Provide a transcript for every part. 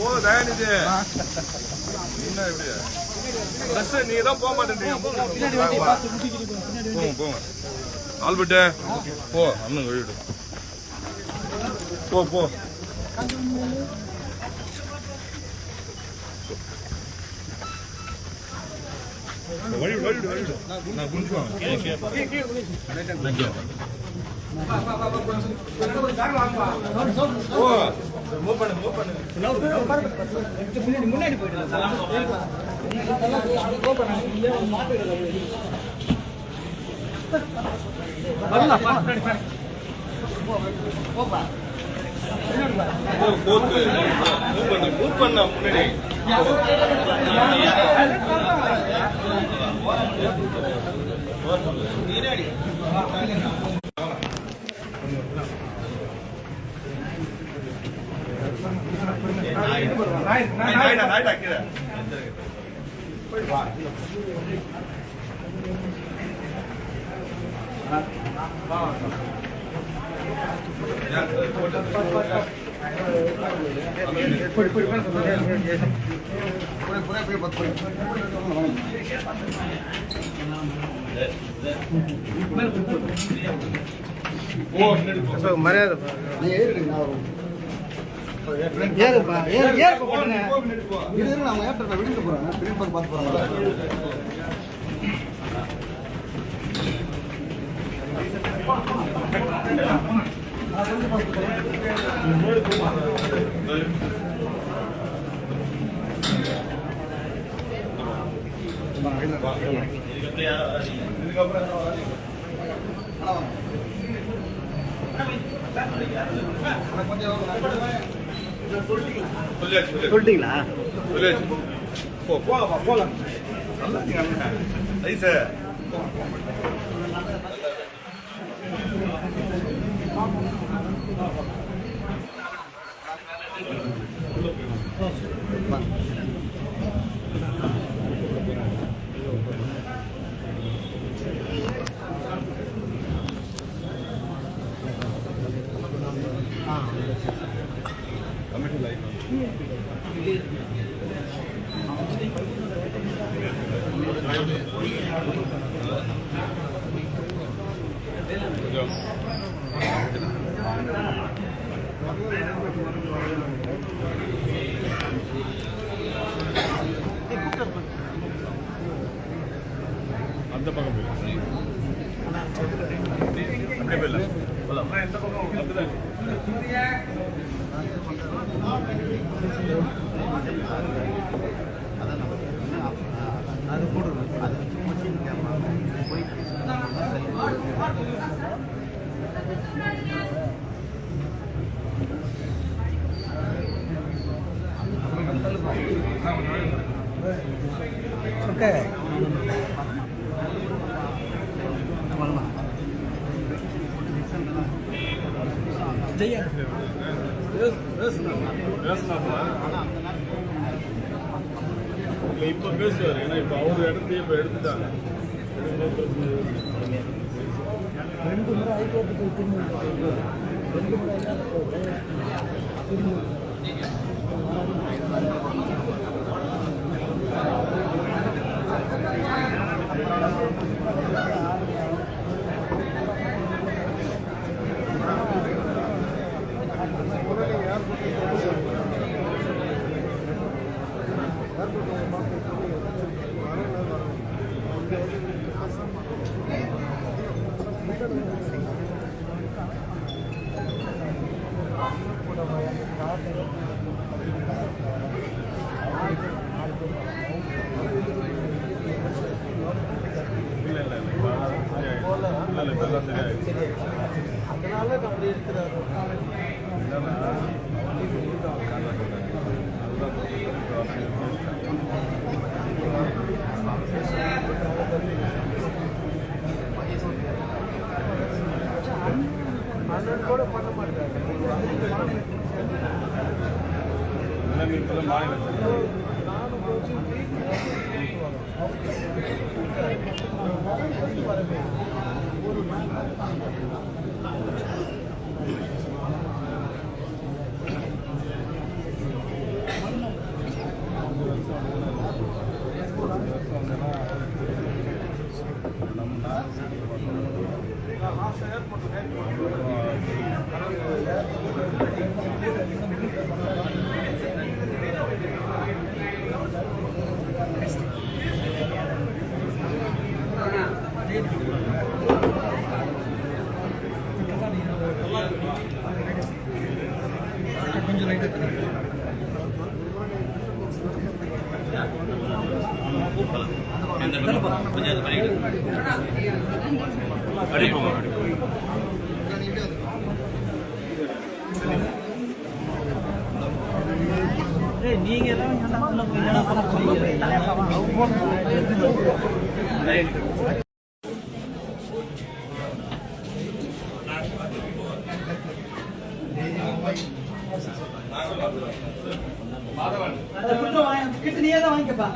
ஓ தயாநிதி என்ன எப்படி ட்ரெஸ் நீ தான் போக மாட்டேன்றீங்க. போங்க போங்க ஆல்பர்ட்டு போ அண்ணன் வழிவிடு போ போ. வழிவிடு வழிவிடு வழிவிடு நான் குடிச்சுவாங்க. முன்னாடி போயிட்டு மரியாதை ஏறுப்பா ஏறு போடுங்க. இது நான் ஏற்ற விடுங்க போறேன். பிரிண்ட் பார்த்து போறேன். சொல்லிட்டீங்களா? போலாம். அந்த பக்கம் அப்படியே போயிடலாம். எந்த பக்கம் அப்படிதான் அது போடுறது. அது போய் ஓகே இப்ப பேசுவாரு. ஏன்னா இப்ப அவங்க இடத்தையும் இப்ப எடுத்துட்டாங்க. ரெண்டு முறை ஹைகோர்ட்டு போய் திரும்ப 2 முறை அதனால அப்படி இருக்கிறாரு. அண்ணன் கூட பண்ண மாட்டாரு. நானும் போச்சு கொஞ்சம் லைட்டாக நீங்க கிட்ட நீயே தான் வாங்கிக்கப்பா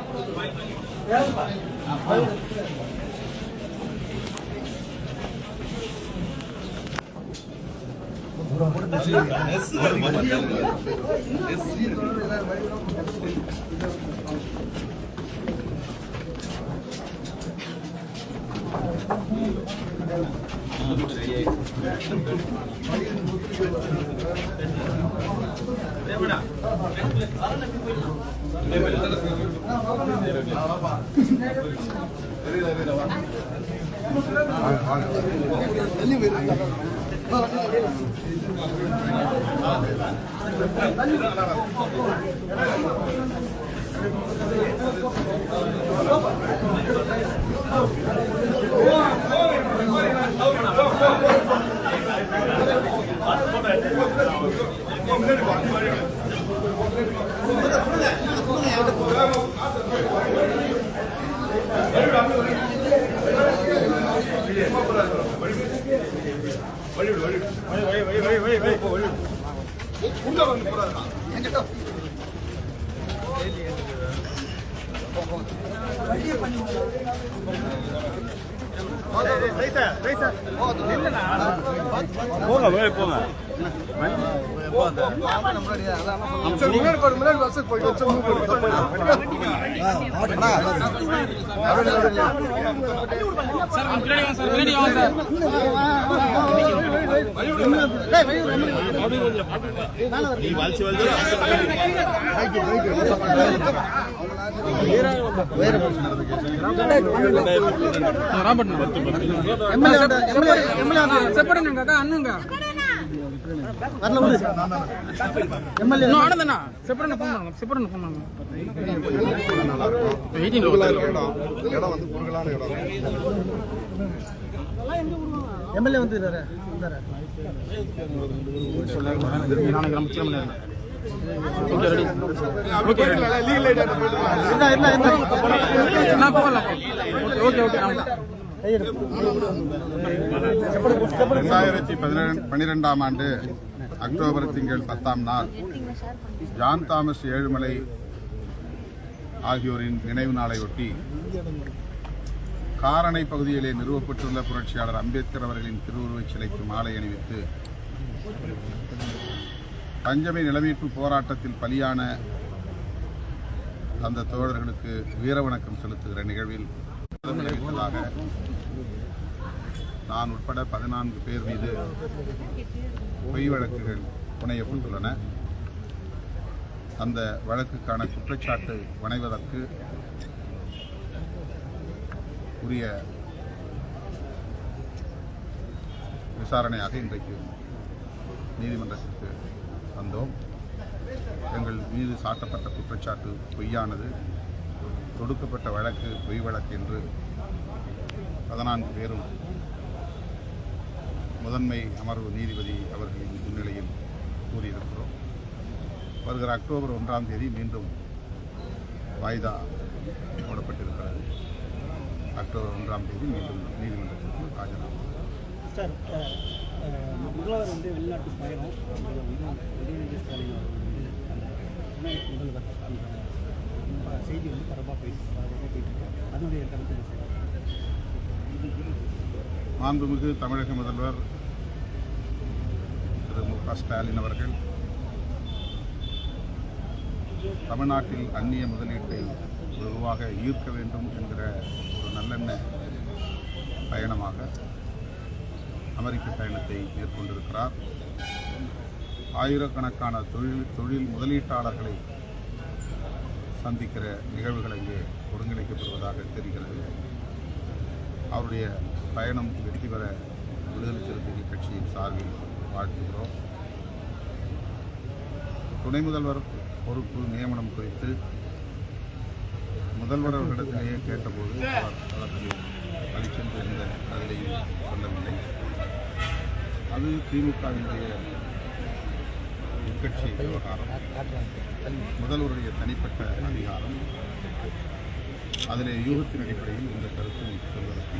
எம்எல்ஏ வந்து பன்னிரெண்டாம் ஆண்டு அக்டோபர் திங்கள் 10ஆம் நாள் ஜான் தாமஸ் ஏழுமலை ஆகியோரின் நினைவு நாளையொட்டி காரணை பகுதியிலே நிறுவப்பட்டுள்ள புரட்சியாளர் அம்பேத்கர் அவர்களின் திருவுருவச் சிலைக்கு மாலை அணிவித்து பஞ்சமி நிலமீட்பு போராட்டத்தில் பலியான அந்த தோழர்களுக்கு வீரவணக்கம் செலுத்துகிற நிகழ்வில் நான் உட்பட 14 பேர் மீது பொய் வழக்குகள் புனையப்பட்டுள்ளன. அந்த வழக்குக்கான குற்றச்சாட்டு வணைவதற்கு உரிய விசாரணையாக இன்றைக்கு நீதிமன்றத்திற்கு வந்தோம். எங்கள் மீது சாட்டப்பட்ட குற்றச்சாட்டு பொய்யானது, தொடுக்கப்பட்ட வழக்கு பொய் வழக்கு என்று 14 பேரும் முதன்மை அமர்வு நீதிபதி அவர்களின் முன்னிலையில் கூறியிருக்கிறோம். வருகிற அக்டோபர் 1ஆம் தேதி மீண்டும் வாய்தா போடப்பட்டிருக்கிறது. அக்டோபர் 1ஆம் தேதி மீண்டும் நீதிமன்றத்திற்கு ஆஜராகும். சார், முதல்வர் வந்து வெளிநாட்டு பயணம் உதயநிதி ஸ்டாலின் முதல்வர் அந்த செய்தி வந்து பரவாக போயிட்டு அதனுடைய கருத்து சார். மாண்புமிகு தமிழக முதல்வர் திரு மு.க. ஸ்டாலின் அவர்கள் தமிழ்நாட்டில் அந்நிய முதலீட்டை வெகுவாக ஈர்க்க வேண்டும் என்கிற ஒரு நல்லெண்ண பயணமாக அமெரிக்க பயணத்தை மேற்கொண்டிருக்கிறார். ஆயிரக்கணக்கான தொழில் முதலீட்டாளர்களை சந்திக்கிற நிகழ்வுகள் இங்கே ஒருங்கிணைக்கப்படுவதாக தெரிகிறது. அவருடைய பயணம் வெற்றி பெற விடுதலை சிறுத்தைகள் கட்சியின் சார்பில் வாழ்த்துகிறோம். துணை முதல்வர் பொறுப்பு நியமனம் குறித்து முதல்வர் அவர்களிடத்திலேயே கேட்டபோது அவர் அதற்கு அளிச்சென்று எந்த பதிலையும் சொல்லவில்லை. அது திமுகவினுடைய உட்கட்சி விவகாரம், முதல்வருடைய தனிப்பட்ட அதிகாரம். அதிலே யூகத்தின் அடிப்படையில் இந்த கருத்து சொல்வதற்கு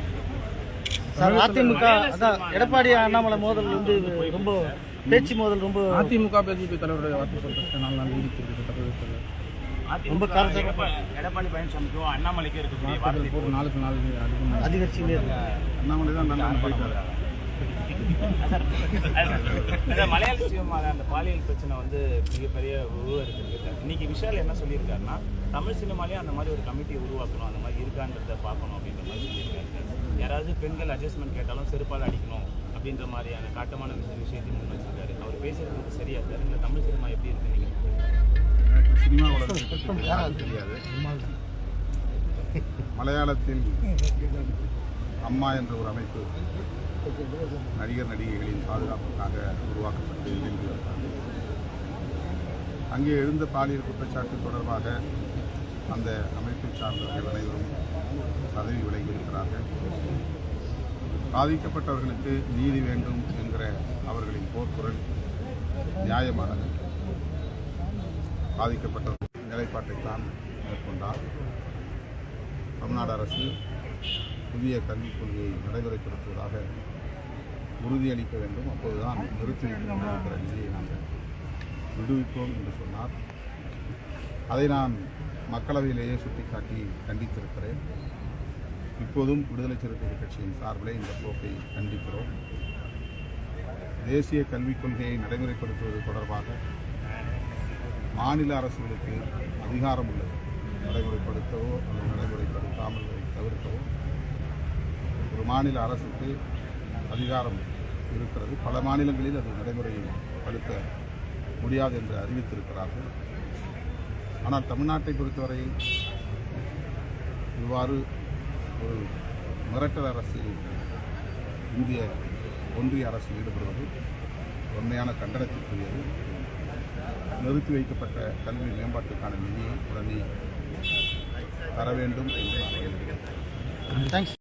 சார், அதிமுக அதான் எடப்பாடி அண்ணாமலை மோதல் வந்து ரொம்ப பேச்சு மோதல் ரொம்ப அதிமுக பிஜேபி தலைவருடைய வார்த்தை 4 நாள் நீடித்திருக்கு. ரொம்ப எடப்பாடி பழனிசாமிக்கும் அண்ணாமலைக்கும் இருக்கக்கூடிய ஒரு நாளுக்கு நாள் அதிகரிச்சுட்டே இருக்கு. அண்ணாமலை தான் நல்லா போயிட்டாரு. மலையாள சினிமாவில் அந்த பாலியல் பிரச்சனை வந்து மிகப்பெரிய உருவெடுத்திருக்கு. இன்னைக்கு விஷால் என்ன சொல்லியிருக்காருன்னா, தமிழ் சினிமாலேயே அந்த மாதிரி ஒரு கமிட்டியை உருவாக்கணும், அந்த மாதிரி இருக்கான்றத பார்க்கணும் அப்படின்ற மாதிரி சொல்லியிருக்காரு. யாராவது பெண்கள் அட்ஜஸ்ட்மெண்ட் கேட்டாலும் செருப்பால் அடிக்கணும் அப்படின்ற மாதிரியான காட்டமான விஷயத்தையும் முன் வச்சிருக்காரு. அவர் பேசுறது சரியா சார்? இல்லை தமிழ் சினிமா எப்படி இருக்கு? எனக்கு சினிமா உலகத்தை தெரியாது. மலையாளத்தில் அம்மா என்ற ஒரு அமைப்பு நடிகர் நடிகைகளின் பாதுகாப்புக்காக உருவாக்கப்பட்டு இயங்கி வருகிறது. அங்கே எழுந்த பாலியல் குற்றச்சாட்டு தொடர்பாக அந்த அமைப்பை சார்ந்தவர்கள் அனைவரும் பதவி விலகி இருக்கிறார்கள். பாதிக்கப்பட்டவர்களுக்கு நீதி வேண்டும் என்கிற அவர்களின் போர்க்குரல் நியாயமானது. பாதிக்கப்பட்டவர்கள் நிலைப்பாட்டைத்தான் மேற்கொண்டார். தமிழ்நாடு அரசு புதிய கல்விக் கொள்கையை நடைமுறைப்படுத்துவதாக உறுதியளிக்க வேண்டும். அப்போதுதான் நிறுத்தி வைக்கிற நிதியை நாங்கள் விடுவிப்போம் என்று சொன்னார். அதை நான் மக்களவையிலேயே சுட்டிக்காட்டி கண்டித்திருக்கிறேன். இப்போதும் விடுதலை சிறுத்தைகள் கட்சியின் சார்பிலே இந்த போக்கை கண்டிக்கிறோம். தேசிய கல்விக் கொள்கையை நடைமுறைப்படுத்துவது தொடர்பாக மாநில அரசுகளுக்கு அதிகாரம் உள்ளது. நடைமுறைப்படுத்தவோ அல்லது நடைமுறைப்படுத்தாமல் தவிர்க்கவோ ஒரு மாநில அரசுக்கு அதிகாரம் இருக்கிறது. பல மாநிலங்களில் அது நடைமுறைப்படுத்த முடியாது என்று அறிவித்திருக்கிறார்கள். ஆனால் தமிழ்நாட்டை பொறுத்தவரையில் இவ்வாறு ஒரு மிரட்டல் அரசில் இந்திய ஒன்றிய அரசு ஈடுபடுவது உண்மையான கண்டனத்திற்குரியது. நிறுத்தி வைக்கப்பட்ட கல்வி மேம்பாட்டுக்கான நிதியை உடனே தர வேண்டும் என்று நான் கேட்கிறேன். தேங்க்ஸ்.